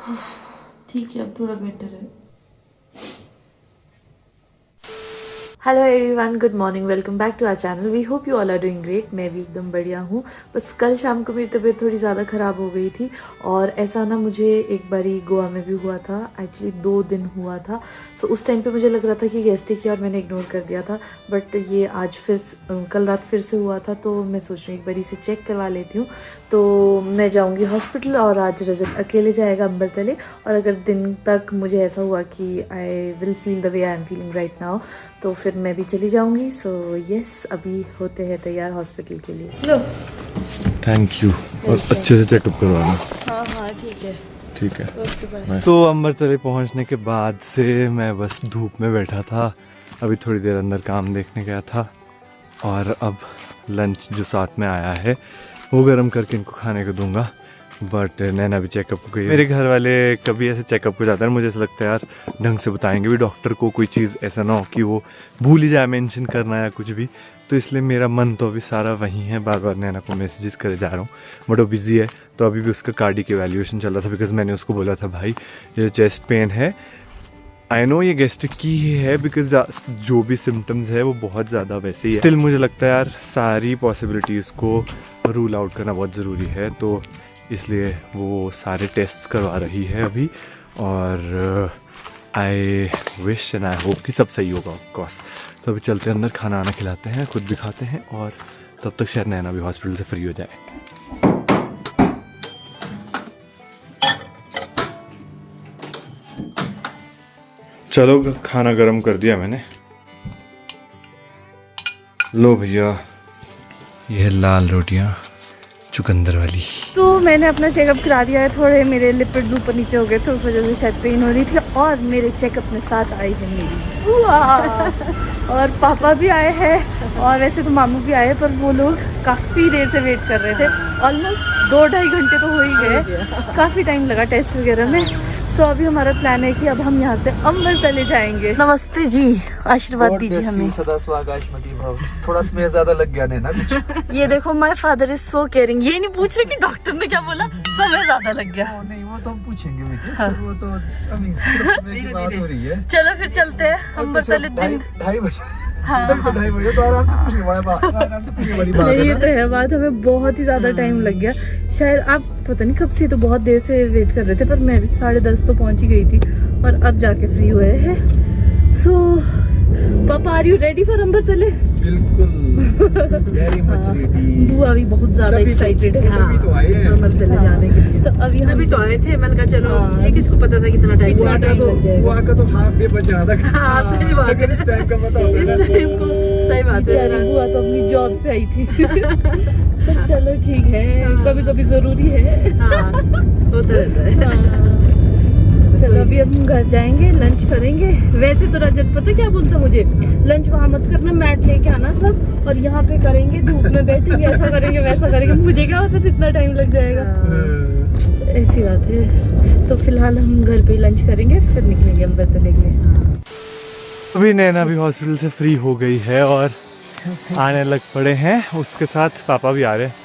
ठीक है, अब थोड़ा बेटर है। Hello everyone, good morning, welcome back to our channel. We hope you all are doing great. मैं भी एकदम बढ़िया हूँ। बस कल शाम को मेरी तबीयत थोड़ी ज़्यादा ख़राब हो गई थी और ऐसा ना मुझे एक बारी गोवा में भी हुआ था। एक्चुअली 2 दिन हुआ था। सो उस टाइम पे मुझे लग रहा था कि गैस्ट्रिक है और मैंने इग्नोर कर दिया था। बट ये आज कल रात फिर से हुआ था, तो मैं सोच रही हूँ एक बारी इसे चेक करवा लेती हूँ। तो मैं जाऊँगी हॉस्पिटल और आज रजत अकेले जाएगा अम्बरतले। और अगर दिन तक मुझे ऐसा हुआ कि I will feel the way I am feeling right now, तो फिर मैं भी चली जाऊंगी। सो यस, अभी होते हैं तैयार हॉस्पिटल के लिए। लो, थैंक यू। और अच्छे से चेकअप करवाना। हाँ हाँ ठीक है, ठीक है। Okay bye. तो अम्बरतले पहुंचने के बाद से मैं बस धूप में बैठा था। अभी थोड़ी देर अंदर काम देखने गया था और अब लंच जो साथ में आया है वो गर्म करके इनको खाने को दूंगा। बट नैना भी चेकअप को गई। मेरे घर वाले कभी ऐसे चेकअप को जाते हैं, मुझे ऐसा लगता है यार ढंग से बताएंगे भी डॉक्टर को, कोई चीज़ ऐसा ना हो कि वो भूल ही जाए मेंशन करना या कुछ भी। तो इसलिए मेरा मन तो अभी सारा वहीं है। बार बार नैना को मैसेजेस करे जा रहा हूँ, बट वो बिजी है। तो अभी भी उसका कार्डिक इवैल्यूएशन चल रहा था, बिकॉज मैंने उसको बोला था भाई ये चेस्ट पेन है, आई नो ये गैस्ट्रिक की ही है, बिकॉज जो भी सिम्टम्स है वो बहुत ज़्यादा वैसे ही है। स्टिल मुझे लगता है यार सारी पॉसिबिलिटीज़ को रूल आउट करना बहुत ज़रूरी है, तो इसलिए वो सारे टेस्ट्स करवा रही है अभी। और I wish and I hope कि सब सही होगा ऑफकोर्स। तो अभी चलते हैं अंदर, खाना आना खिलाते हैं, खुद भी खाते हैं और तब तक शायद नैना भी हॉस्पिटल से फ्री हो जाए। चलो खाना गर्म कर दिया मैंने। लो भैया, ये लाल रोटियां चुकंदर वाली। तो मैंने अपना चेकअप करा दिया है। थोड़े मेरे लिपिड्स ऊपर नीचे हो गए थे, उस वजह से शायद पेन हो रही थी। और मेरे चेकअप में साथ आई है मेरी बुआ और पापा भी आए हैं, और वैसे तो मामू भी आए, पर वो लोग काफ़ी देर से वेट कर रहे थे। ऑलमोस्ट 2-2.5 घंटे तो हो ही गए, काफ़ी टाइम लगा टेस्ट वगैरह में। सो अभी हमारा प्लान है कि अब हम यहाँ से अम्बरतले जाएंगे। नमस्ते जी, आशीर्वाद दीजिए हमें। सदा स्वागत भव। थोड़ा स्मेल ज्यादा लग गया ने ना कुछ। ये देखो, my father is so caring. ये नहीं पूछ रहे कि डॉक्टर ने क्या बोला, समय ज्यादा लग गया। नहीं वो तो हम पूछेंगे बेटे। हाँ। वो तो सिर्फ समय की बात हो रही है। चलो फिर चलते हैं अम्बरतले। दिन 2:30 बजे। हाँ, तो 2:30 बजे तो आराम से पूछने वाली बात, आराम से पूछने वाली बात है ये ना। तो है बात। हमें बहुत ही ज्यादा टाइम लग गया। शायद आप पता नहीं कब से, तो बहुत देर से वेट कर रहे थे, पर मैं भी 10:30 तो पहुंच ही गई थी और अब जाके फ्री हुए हैं। सो पापा, आर यू रेडी फॉर अम्बरतले? बिल्कुल, वेरी मच रेडी। बुआ भी बहुत ज्यादा एक्साइटेड है तभी तो आए हैं। अम्बरतले जाने के लिए। तो अभी हम तो आए थे, मैंने कहा चलो, हाँ। ये किसको पता था कितना टाइम बुआ का तो हाफ डे बच रहा था। हाँ, सही बात है। इस टाइम का पता होता इस है। टाइम को सही बात है। बेचारी बुआ तो अपनी जॉब से आई थी पर चलो ठीक है, कभी कभी जरूरी है। हाँ, होता रहता है। हाँ। चलो अभी हम घर जाएंगे, लंच करेंगे। वैसे तो रजत पता क्या बोलता मुझे, लंच वहाँ मत करना, मैट लेके आना सब, और यहाँ पे करेंगे, धूप में बैठेंगे, ऐसा करेंगे वैसा करेंगे। मुझे क्या पता इतना टाइम लग जाएगा। ऐसी बात है। तो फिलहाल हम घर पे लंच करेंगे, फिर निकलेंगे अम्बरतले के लिए। अभी नैना भी हॉस्पिटल से फ्री हो गई है और आने लग पड़े हैं। उसके साथ पापा भी आ रहे हैं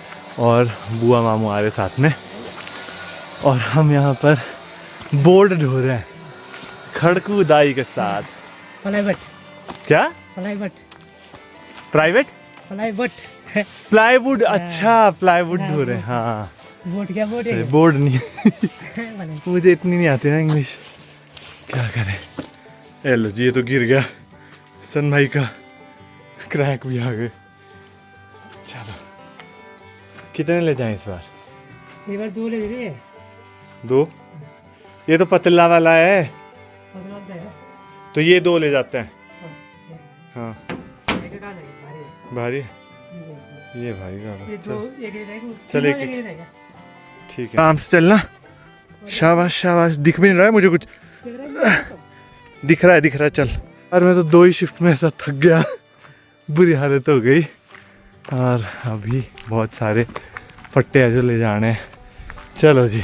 और बुआ मामू आ रहे साथ में। और हम यहाँ पर बोर्ड ढो रहे हैं खड़कूदाई के साथ। प्लाईवुड, क्या प्लाईवुड, प्राइवेट प्लाईवुड, प्लाईवुड? अच्छा, प्लाईवुड ढो रहे हैं। हाँ, बोर्ड क्या बोर्ड सही, है? बोर्ड नहीं मुझे इतनी नहीं आती ना इंग्लिश, क्या करें। ए लो जी, ये तो गिर गया। सन भाई का क्रैक भी आ गए। चलो, कितने ले जाएं इस बार? ये बार 2 ले लीजिए। 2? ये तो पतला वाला है, तो ये 2 ले जाते हैं। हाँ, भारी ये भाई का। चल एक ठीक है, आराम से चलना। शाबाश शाबाश। दिख भी नहीं रहा है मुझे कुछ। दिख रहा है चल। और मैं तो 2 ही शिफ्ट में ऐसा थक गया, बुरी हालत हो गई। और अभी बहुत सारे फट्टे हैं जो ले जाने हैं। चलो जी,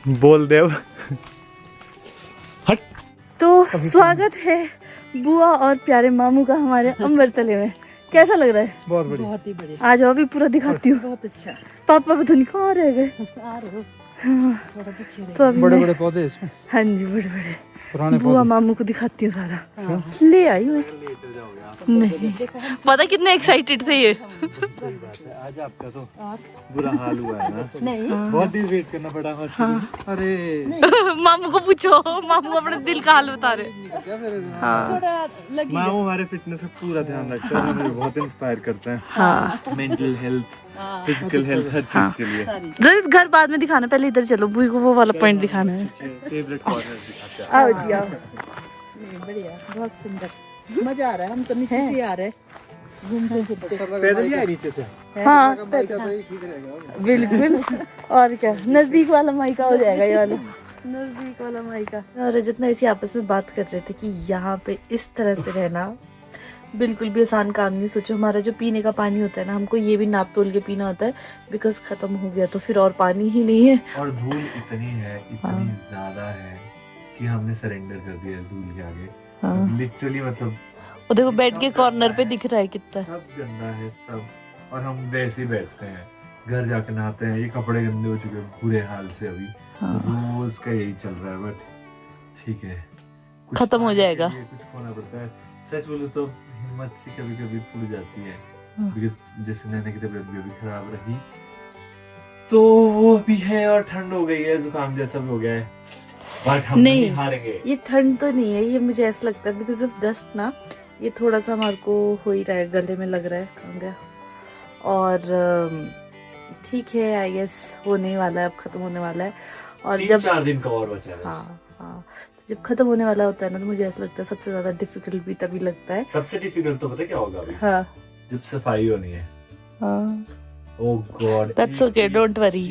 बोल देव। हट। तो स्वागत है बुआ और प्यारे मामू का हमारे अम्बरतले में। कैसा लग रहा है? बहुत बढ़िया। बहुत ही बढ़िया। आ जाओ, अभी पूरा दिखाती हूँ। बहुत अच्छा। पापा पता नहीं कहाँ रह गए। आ रहे हो? थोड़ा पीछे तो अभी बड़े मैं- बड़े पौधे इसमें, हाँ जी बड़े बड़े पुराने बुआ मामू को दिखाती हूँ सारा। ले आई मैं नहीं पता कितने एक्साइटेड थे ये। आज आपका तो बुरा हाल हुआ है ना। नहीं बहुत दिन वेट करना पड़ा हॉस्पिटल। अरे मामू को पूछो, मामू अपने दिल का हाल बता रहे। क्या फिर हाँ थोड़ा लगी मामू हमारे फिटनेस का पूरा ध्यान रखते हैं, हमें बहुत इंस्पायर करते हैं। हाँ मेंटल हेल्थ, फिजिकल हेल्थ, हर चीज के लिए। सारी जरूर घर बाद में दिखाना, पहले इधर चलो, बुई को वो वाला पॉइंट दिखाना है। फेवरेट कॉर्नर दिखाते हैं। आओ जी आओ। नहीं, बढ़िया बहुत सुंदर मजा आ रहा है। हम तो नीचे से आ रहे घूमते फिरते। पैदल ही आए नीचे से। हाँ ठीक रहेगा। बिल्कुल। और क्या, नजदीक वाला माइका हो जाएगा ये वाला, नजदीक वाला माइका। और जितना इसी आपस में बात कर रहे थे कि यहाँ पे इस तरह से रहना बिल्कुल भी आसान काम नहीं। सोचो हमारा जो पीने का पानी होता है ना, हमको ये भी नाप तोल के पीना होता है, बिकॉज खत्म हो गया तो फिर और पानी ही नहीं है। और धूल इतनी है, इतनी ज्यादा है कि हमने सरेंडर कर दिया इस धूल के आगे। हाँ। लिटरली मतलब वो देखो बेड के कॉर्नर पे दिख रहा है कितना। सब गंदा है सब, और हम वैसे ही बैठते हैं, घर जाके नहाते हैं, ये कपड़े गंदे हो चुके हैं बुरे हाल से अभी। हाँ। रोज का यही चल रहा है, बट ठीक है, कुछ खत्म हो पाने के जाएगा। लिए कुछ खोना पड़ता है। सच बोलो तो हिम्मत सी कभी कभी टूट जाती है, हाँ। क्योंकि जैसे नैना की तबीयत भी अभी खराब रही तो वो भी है, और ठंड हो गई है, जुकाम जैसा भी हो गया है, बट हम नहीं हारेंगे। ये ठंड तो नहीं है, ये मुझे ऐसा लगता है बिकॉज ऑफ डस्ट ना, ये थोड़ा सा हमारे को हो ही रहा है, गले में लग रहा है, कहाँ गया। और ठीक है, आई गेस होने ही वाला है, अब खत्म होने वाला है। और जब 3-4 दिन का और बचा है बस। हाँ हाँ, तो जब खत्म होने वाला होता है ना, तो मुझे ऐसा लगता है सबसे ज्यादा डिफिकल्ट भी तभी लगता है। सबसे डिफिकल्ट तो पता है क्या होगा अभी? हाँ जब सफाई होनी है। हाँ, ओह God, That's okay, don't worry.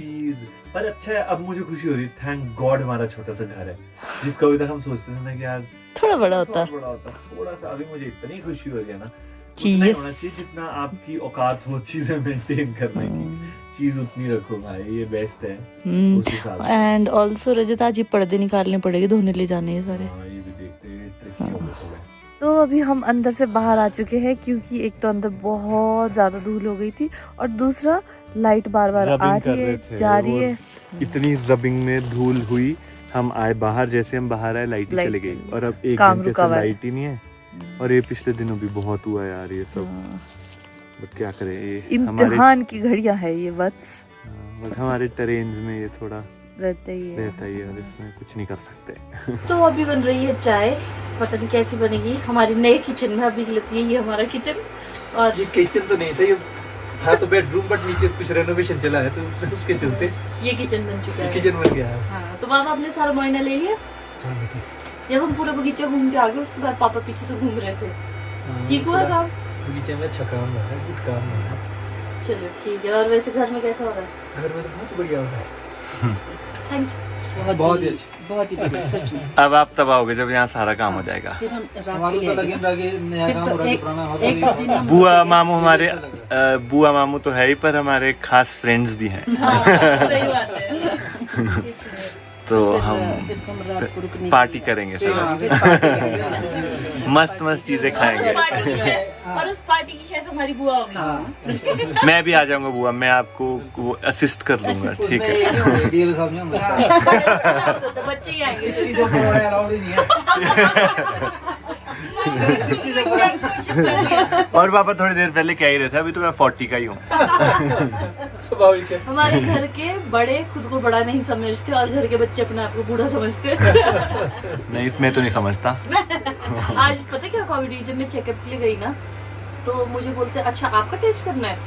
पर अच्छा है, अब मुझे खुशी हो रही है, थैंक गॉड हमारा छोटा सा घर है, जिसको अभी तक हम सोचते थे ना कि यार थोड़ा बड़ा होता बड़ा होता, थोड़ा सा। अभी मुझे इतनी खुशी हो रही है ना, कि उतना ही ये- होना चाहिए जितना आपकी औकात हो चीजें मेंटेन करने की, चीज उतनी रखो भाई, ये बेस्ट है उस हिसाब से। एंड ऑल्सो रजत आज ये पर्दे निकालने पड़ेंगे, धोने ले जाने हैं सारे। हाँ, ये भी देखते हैं, ट्रिकी हो गया थोड़ा। तो अभी हम अंदर से बाहर आ चुके हैं, क्योंकि एक तो अंदर बहुत ज्यादा धूल हो गई थी, और दूसरा लाइट बार बार आ Rubbing कर रही रहे है, थे जा रही और है। इतनी रबिंग में धूल हुई, हम आए बाहर, जैसे हम बाहर आए लाइट ही लाइट चली चली गई, गई। और अब एक काम घंटे रुका से हुआ है। लाइट ही नहीं है। और ये पिछले दिनों भी बहुत हुआ यार ये सब, हाँ। बट क्या करें, ये हमारे इम्तिहान की घड़ियां है ये, बस बट हमारे टेरेन्स में ये थोड़ा रहता ही है। रहता ही है, और इसमें कुछ नहीं कर सकते। तो अभी बन रही है चाय, पता नहीं कैसी बनेगी, हमारी नए किचन में अभी लेती है, ये हमारा किचन। और ये किचन तो नहीं था, ये था तो बेडरूम, बट नीचे कुछ रेनोवेशन चला है तो उसके चलते ये किचन बन चुका है। किचन बन गया है। हाँ, तो पापा आपने सारा मुआयना ले लिया। हाँ बेटी, जब हम पूरा बगीचा घूम के आ गए, उसके बाद पापा पीछे से घूम रहे थे। हाँ, ठीक हुआ पूरा काम? बगीचे में अच्छा काम हुआ है, गुड काम हुआ है। चलो ठीक है। और वैसे घर में कैसा हो रहा है? घर में तो बहुत बढ़िया हो रहा है, थैंक यू। बहुत ही अच्छा। बहुत ही बढ़िया सच में। अब आप तब आओगे जब यहाँ सारा काम हो जाएगा। फिर हम रात हमारे के तो लिए लगे लगे नया फिर काम तो हो रहा है, एक- पुराना हो एक रहा दिन है। हम बुआ मामू हमारे अच्छा लग रहा बुआ मामू तो है ही, पर हमारे खास फ्रेंड्स भी हैं, सही बात है। तो फिर हम हम रात को रुकने पार्टी के लिए- करेंगे हाँ, सब, फिर पार्टी करेंगे। मस्त मस्त चीजें खाएंगे। और उस पार्टी की शेफ हमारी बुआ होगी। हाँ, मैं भी आ जाऊंगा बुआ, मैं आपको वो असिस्ट कर लूंगा, ठीक है। डीएल साहब नहीं होंगे, तो बच्चे ही आएंगे। 60 से ऊपर वाले अलाउड ही नहीं है। 60 से ऊपर और पापा थोड़ी देर पहले कह ही रहे थे, अभी तो मैं 40 का ही हूँ। स्वाभाविक है। हमारे घर के बड़े खुद को बड़ा नहीं समझते, और घर के बच्चे अपने आप को बूढ़ा समझते। नहीं, मैं तो नहीं समझता। आज पता क्या कॉमेडी, जब मैं चेकअप के लिए गई ना, तो मुझे बोलते अच्छा आपका टेस्ट करना है,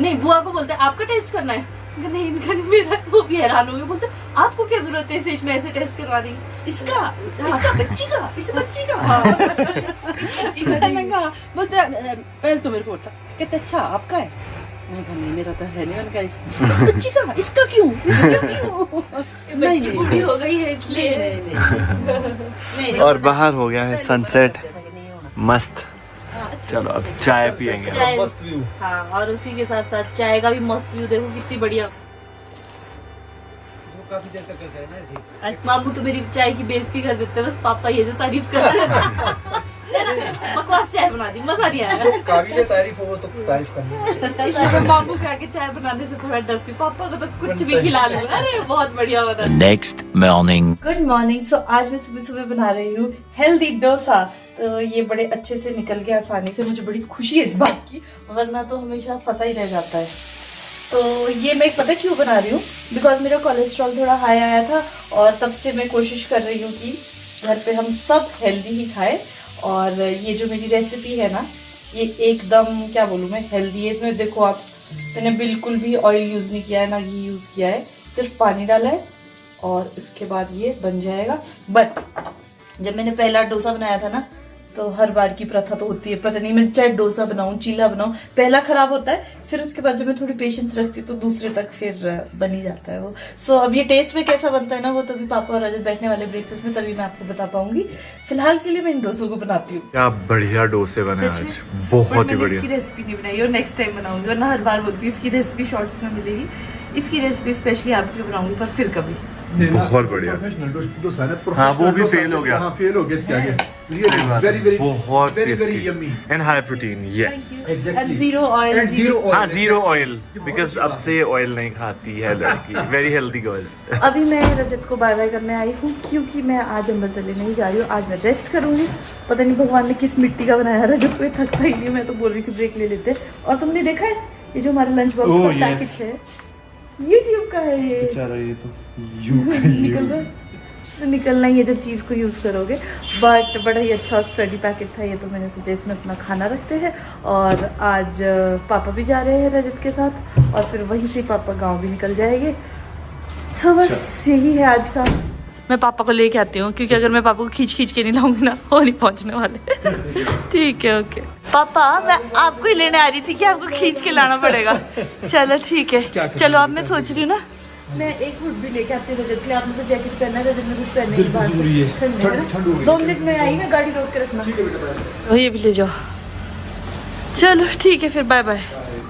नहीं बुआ को बोलते आपका टेस्ट करना है, नहीं इनका नहीं मेरा। वो भी हैरान हो गए, बोलते आपको क्या जरूरत है इस एज में ऐसे टेस्ट करवाने की? इसका बच्ची का इस बच्ची का मैंने कहा बोलते पहले तो मेरे को बोलता कहते अच्छा आपका है, मैंने कहा नहीं मेरा तो है नहीं, मैंने कहा इस बच्ची का, इसका क्यों नहीं बच्ची बूढ़ी हो गई है इसलिए। नहीं और बाहर हो गया है सनसेट, मस्त। चलो अब चाय पियेंगे। चाय। मस्त व्यू। हाँ, और उसी के साथ साथ चाय का भी मस्त व्यू देखो कितनी बढ़िया। इसको काफी देर तक करते हैं ना ऐसे ही। मामू तो मेरी चाय की बेइज्जती कर देते हैं, बस पापा ये जो तारीफ करते हैं। बकवास चाय बना दी, मजा नहीं आया। काबिल तारीफ हो तो तारीफ करनी। इसलिए मैं मामू के आगे चाय बनाने से थोड़ा डरती हूँ, पापा को तो कुछ भी खिला लूँ। अरे बहुत बढ़िया बना। Next morning. Good morning. So आज मैं सुबह सुबह बना रही हूँ हेल्दी डोसा। तो ये बड़े अच्छे से निकल गया आसानी से, मुझे बड़ी खुशी है इस बात की, वरना तो हमेशा फंसा ही रह जाता है। तो ये मैं पता क्यों बना रही हूँ, बिकॉज मेरा कोलेस्ट्रॉल थोड़ा हाई आया था और तब से मैं कोशिश कर रही हूँ कि घर पे हम सब हेल्दी ही खाएं। और ये जो मेरी रेसिपी है ना, ये एकदम क्या बोलूँ मैं, हेल्दी है। इसमें देखो आप, मैंने बिल्कुल भी ऑयल यूज़ नहीं किया है, ना घी यूज़ किया है, सिर्फ पानी डाला है और इसके बाद ये बन जाएगा। बट जब मैंने पहला डोसा बनाया था ना, तो हर बार की प्रथा तो होती है, पता नहीं मैं चाहे डोसा बनाऊं चीला बनाऊं, पहला खराब होता है, फिर उसके बाद जब मैं थोड़ी पेशेंस रखती हूँ तो दूसरे तक फिर बन ही जाता है वो। सो अब ये टेस्ट में कैसा बनता है ना, वो तभी पापा और रजत बैठने वाले ब्रेकफास्ट में, तभी मैं आपको बता पाऊंगी। फिलहाल के लिए मैं इन डोसों को बनाती हूँ। क्या बढ़िया डोसे बने आज, बहुत ही बढ़िया। इसकी रेसिपी नहीं बनाई और नेक्स्ट टाइम बनाऊंगी, वरना हर बार बोलती हूँ इसकी रेसिपी शॉर्ट्स में मिलेगी। इसकी रेसिपी स्पेशली आपके लिए बनाऊंगी, पर फिर कभी। बहुत बढ़िया। प्रोफेशनल डोसा है ना, हाँ, वो भी फेल हो गया। हाँ, फेल हो गया इसके आगे। वेरी वेरी बहुत very tasty yummy and high protein. Yes, and zero oil. हाँ, जीरो ऑयल, बिकॉज अब से ऑयल नहीं खाती है लड़की। Very healthy girl. अभी मैं रजत को बाय बाय करने आई हूँ, क्योंकि मैं आज अमृतसर नहीं जा रही हूँ, आज मैं रेस्ट करूंगी। पता नहीं भगवान ने किस मिट्टी का बनाया रजत को, ये थकता ही नहीं। मैं तो बोल रही थी ब्रेक ले लेते। और तुमने देखा है ये जो हमारे लंच बॉक्स का पैकेट है, यूट्यूब का है ये। बेचारा ये तो निकल रहा है, तो निकलना ही है जब चीज़ को यूज़ करोगे। बट बड़ा ही अच्छा और स्टडी पैकेट था ये, तो मैंने सोचा इसमें अपना खाना रखते हैं। और आज पापा भी जा रहे हैं रजत के साथ, और फिर वहीं से पापा गांव भी निकल जाएंगे। सो बस यही है आज का। मैं पापा को लेके आती हूँ, क्योंकि अगर मैं पापा को खींच खींच के नहीं लाऊंगी ना, वो नहीं पहुँचने वाले। ठीक है, ओके पापा, मैं आपको ही लेने आ रही थी कि आपको खींच के लाना पड़ेगा। चलो ठीक है, चलो अब मैं सोच रही हूँ ना, मैं एक हुड भी लेके आती हूँ रजत के लिए। आपने तो जैकेट पहना है, रजत में कुछ पहनने की बात है। 2 मिनट में आई ना, गाड़ी रोक के रखना। तो ये भी ले जाओ। चलो ठीक है, फिर बाय बाय।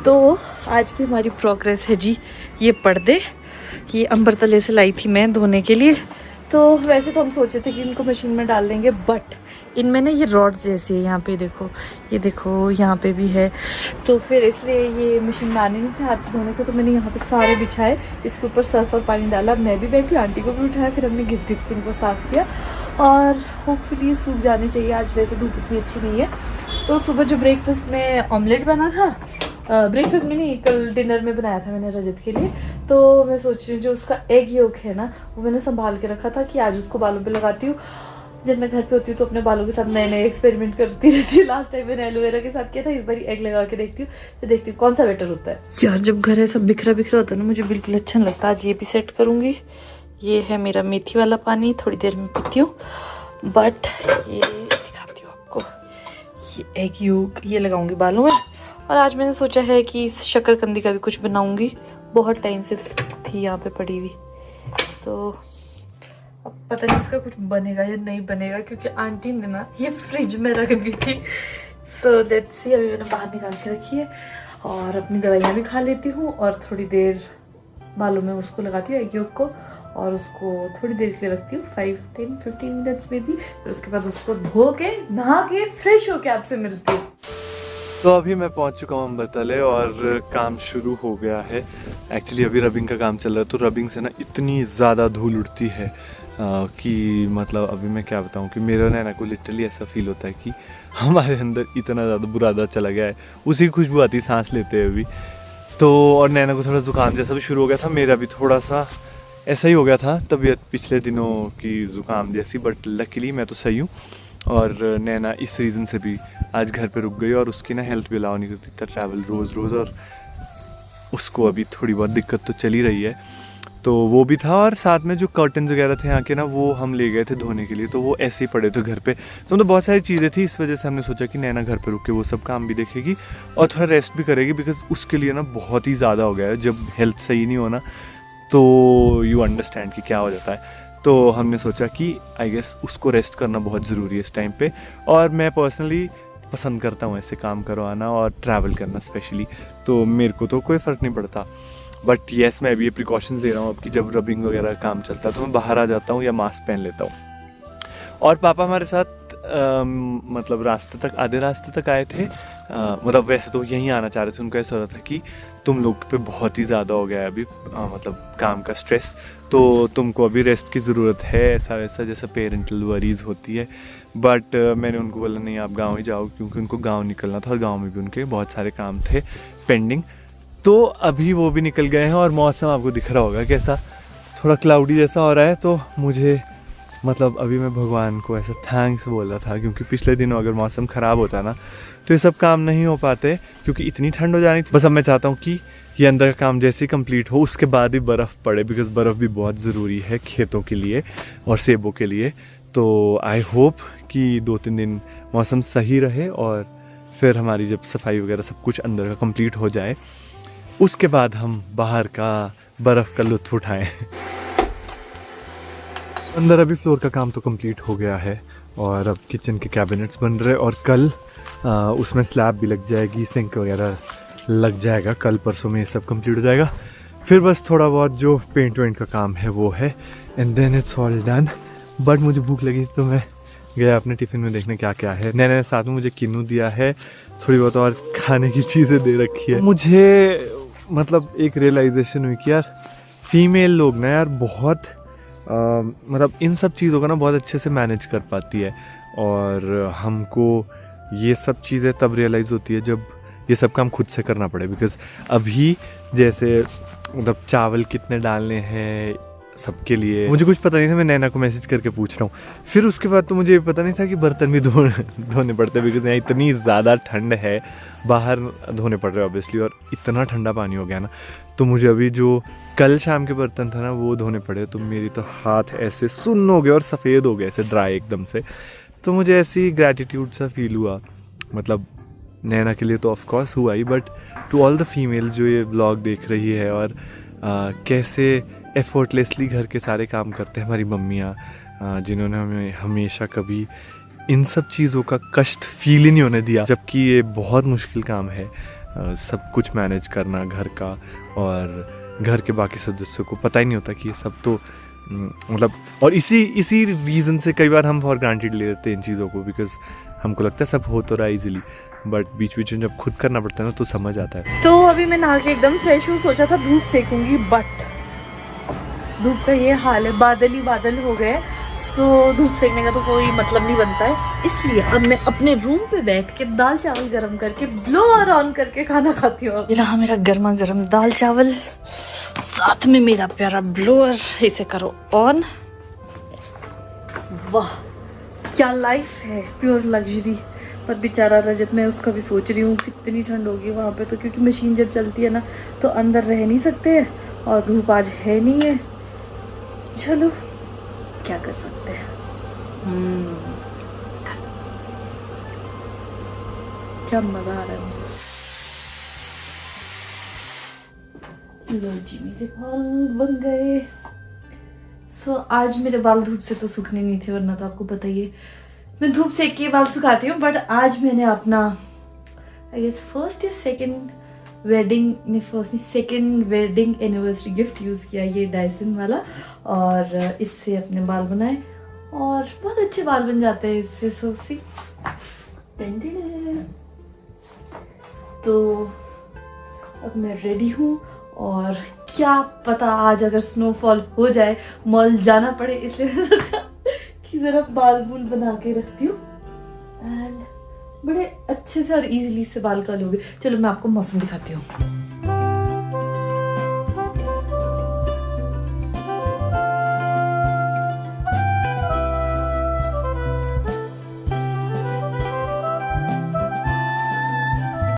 तो आज की हमारी प्रोग्रेस है जी, ये पर्दे, ये अमृतसर से लाई थी मैं धोने के लिए। तो वैसे तो हम सोचे थे कि इनको मशीन में डाल देंगे, बट इनमें ना ये रॉड जैसी है, यहाँ पे देखो, ये देखो यहाँ पे भी है। तो फिर इसलिए ये मशीन में आने नहीं थे, हाथ से धोने थे। तो मैंने यहाँ पे सारे बिछाए, इसके ऊपर सर्फ और पानी डाला, मैं भी बैठी, आंटी को भी उठाया, फिर हमने घिस घिस के इनको साफ़ किया और होपफुली ये सूख जानी चाहिए। आज वैसे धूप इतनी अच्छी नहीं है। तो सुबह जो ब्रेकफास्ट में ऑमलेट बना था, ब्रेकफास्ट में नहीं, कल डिनर में बनाया था मैंने रजत के लिए। तो मैं सोच रही हूँ जो उसका एग योक है ना, वो मैंने संभाल के रखा था कि आज उसको बालों पे लगाती हूँ। जब मैं घर पे होती हूँ तो अपने बालों के साथ नए नए एक्सपेरिमेंट करती रहती हूँ। लास्ट टाइम मैंने एलोवेरा के साथ किया था, इस बार एग लगा के देखती हूँ, तो देखती हूँ कौन सा बेटर होता है। यार जब घर ऐसा बिखरा बिखरा होता है ना, मुझे बिल्कुल अच्छा नहीं लगता। आज ये भी सेट करूँगी। ये है मेरा मेथी वाला पानी, थोड़ी देर में पीती हूँ। बट ये दिखाती हूँ आपको, ये एग योक ये लगाऊंगी बालों में। और आज मैंने सोचा है कि इस शकरकंदी का भी कुछ बनाऊंगी, बहुत टाइम से थी यहाँ पे पड़ी हुई। तो अब पता नहीं इसका कुछ बनेगा या नहीं बनेगा, क्योंकि आंटी ने ना ये फ्रिज में रख दी थी। So let's see. अभी मैंने बाहर निकाल के रखी है और अपनी दवाइयाँ भी खा लेती हूँ और थोड़ी देर बालों में उसको लगाती हूँ एग योक को, और उसको थोड़ी देर के लिए रखती हूँ, 5-10-15 मिनट्स में भी। फिर उसके बाद उसको धो के नहा के फ्रेश होके आपसे मिलती हूँ। तो अभी मैं पहुंच चुका हूँ अम्बरतले और काम शुरू हो गया है। एक्चुअली अभी रबिंग का काम चल रहा है, तो रबिंग से ना इतनी ज़्यादा धूल उड़ती है कि मतलब अभी मैं क्या बताऊँ कि मेरा नैना को लिटरली ऐसा फील होता है कि हमारे अंदर इतना ज़्यादा बुरादा चला गया है। उसी की खुशबू आती सांस लेते हैं अभी तो। और नैना को थोड़ा ज़ुकाम जैसा भी शुरू हो गया था, मेरा भी थोड़ा सा ऐसा ही हो गया था तबीयत पिछले दिनों की ज़ुकाम जैसी। बट लकीली मैं तो सही हूँ। और नैना इस रीज़न से भी आज घर पे रुक गई, और उसकी ना हेल्थ भी अलाउ नहीं करती था ट्रैवल रोज़, और उसको अभी थोड़ी बहुत दिक्कत तो चली रही है। तो वो भी था, और साथ में जो कर्टन्स वगैरह थे यहाँ के ना, वो हम ले गए थे धोने के लिए, तो वो ऐसे ही पड़े थे घर पे। तो मतलब बहुत सारी चीज़ें थी, इस वजह से हमने सोचा कि नैना घर पे रुक के वो सब काम भी देखेगी और थोड़ा रेस्ट भी करेगी, बिकॉज उसके लिए ना बहुत ही ज़्यादा हो गया है। जब हेल्थ सही नहीं होना तो यू अंडरस्टैंड कि क्या हो जाता है। तो हमने सोचा कि आई गेस उसको रेस्ट करना बहुत ज़रूरी है इस टाइम पे। और मैं पर्सनली पसंद करता हूँ ऐसे काम करवाना और ट्रैवल करना स्पेशली, तो मेरे को तो कोई फ़र्क नहीं पड़ता। बट येस, मैं अभी ये प्रिकॉशंस ले रहा हूँ अब कि जब रबिंग वगैरह काम चलता है तो मैं बाहर आ जाता हूँ या मास्क पहन लेता हूँ। और पापा हमारे साथ मतलब रास्ते तक, आधे रास्ते तक आए थे। मतलब वैसे तो यहीं आना चाह रहे थे, उनको ऐसा हो रहा था कि तुम लोग पे बहुत ही ज़्यादा हो गया है अभी मतलब काम का स्ट्रेस, तो तुमको अभी रेस्ट की ज़रूरत है, ऐसा वैसा जैसा पेरेंटल वरीज होती है। बट मैंने उनको बोला नहीं, आप गाँव ही जाओ, क्योंकि उनको गाँव निकलना था और गाँव में भी उनके बहुत सारे काम थे पेंडिंग। तो अभी वो भी निकल गए हैं और मौसम आपको दिख रहा होगा कैसा, थोड़ा क्लाउडी जैसा हो रहा है। तो मुझे मतलब अभी मैं भगवान को ऐसा थैंक्स बोल रहा था, क्योंकि पिछले दिनों अगर मौसम ख़राब होता ना तो ये सब काम नहीं हो पाते, क्योंकि इतनी ठंड हो जानी थी। बस अब मैं चाहता हूँ कि ये अंदर का काम जैसे ही कंप्लीट हो उसके बाद ही बर्फ़ पड़े, बिकॉज़ बर्फ़ भी बहुत ज़रूरी है खेतों के लिए और सेबों के लिए। तो आई होप कि 2-3 दिन मौसम सही रहे और फिर हमारी जब सफाई वगैरह सब कुछ अंदर का कंप्लीट हो जाए उसके बाद हम बाहर का बर्फ़ का लुत्फ़ उठाएं। अंदर अभी फ्लोर का काम तो कंप्लीट हो गया है और अब किचन के कैबिनेट्स बन रहे और कल उसमें स्लैब भी लग जाएगी, सिंक वगैरह लग जाएगा, कल परसों में ये सब कंप्लीट हो जाएगा। फिर बस थोड़ा बहुत जो पेंट वेंट का काम है वो है, and then it's all done. But मुझे भूख लगी तो मैं गया अपने टिफ़िन में देखने क्या क्या है। नए साथ में मुझे किन्नू दिया है, थोड़ी बहुत और खाने की चीज़ें दे रखी है। मुझे मतलब एक रियलाइजेशन हुई कि यार फीमेल लोग ना यार बहुत मतलब इन सब चीज़ों का ना बहुत अच्छे से मैनेज कर पाती है, और हमको ये सब चीज़ें तब रियलाइज़ होती है जब ये सब काम खुद से करना पड़े। बिकॉज़ अभी जैसे मतलब चावल कितने डालने हैं सबके लिए मुझे कुछ पता नहीं था, मैं नैना को मैसेज करके पूछ रहा हूँ। फिर उसके बाद तो मुझे पता नहीं था कि बर्तन भी धोने पड़ते हैं, बिकॉज़ यहाँ इतनी ज़्यादा ठंड है, बाहर धोने पड़ रहे हैं ऑब्वियसली, और इतना ठंडा पानी हो गया ना, तो मुझे अभी जो कल शाम के बर्तन था ना वो धोने पड़े। तो मेरी तो हाथ ऐसे सुन्न हो गए और सफ़ेद हो गए ऐसे ड्राई एकदम से। तो मुझे ऐसी ग्रैटिट्यूड सा फील हुआ, मतलब नैना के लिए तो ऑफ कोर्स हुआ ही, but to all the females जो ये ब्लॉग देख रही है और कैसे एफर्टलेसली घर के सारे काम करते हैं हमारी मम्मियाँ, जिन्होंने हमें हमेशा कभी इन सब चीज़ों का कष्ट फील ही नहीं होने दिया, जबकि ये बहुत मुश्किल काम है सब कुछ मैनेज करना घर का, और घर के बाकी सदस्यों को पता ही नहीं होता कि ये सब तो मतलब, और इसी रीज़न से कई बार हम फॉर ग्रांटेड ले लेते हैं इन चीज़ों को, बिकॉज हमको लगता है सब हो तो रहा है ईजिली, बट बीच बीच में जब खुद करना पड़ता है ना तो समझ आता है। तो अभी मैं नहा के एकदम फ्रेश हूँ, सोचा था धूप सेकूंगी, बट धूप का ये हाल है, बादल ही बादल हो गए, सो धूप सेकने का तो कोई मतलब नहीं बनता है। इसलिए अब मैं अपने रूम पे बैठ के दाल चावल गरम करके ब्लोअर ऑन करके खाना खाती हूँ। ये रहा मेरा गर्मा गर्म दाल चावल, साथ में मेरा प्यारा ब्लोअर, इसे करो ऑन। वाह क्या लाइफ है, प्योर लग्जरी। पर बेचारा रजत, मैं उसका भी सोच रही हूँ कितनी ठंड होगी वहाँ पे, तो क्योंकि मशीन जब चलती है ना तो अंदर रह नहीं सकते और धूप आज है नहीं है, चलो क्या कर सकते हैं। क्या मजा आ रहा है मुझे। लो जी मेरे बाल बन गए। सो आज मेरे बाल धूप से तो सूखने नहीं थे, वरना तो आपको पता ही है मैं धूप से के बाल सुखाती हूँ, बट आज मैंने अपना आई गेस फर्स्ट या second wedding anniversary gift use किया, ये डायसन वाला, और इससे अपने बाल बनाए और बहुत अच्छे बाल बन जाते हैं इससे। सोसी तो अब मैं रेडी हूँ, और क्या पता आज अगर स्नोफॉल हो जाए मॉल जाना पड़े, इसलिए मैं सोचा कि ज़रा बाल बूल बना के रखती हूँ, एंड बड़े अच्छे से और इजीली से बाल कर्ल हो गए। चलो मैं आपको मौसम दिखाती हूँ।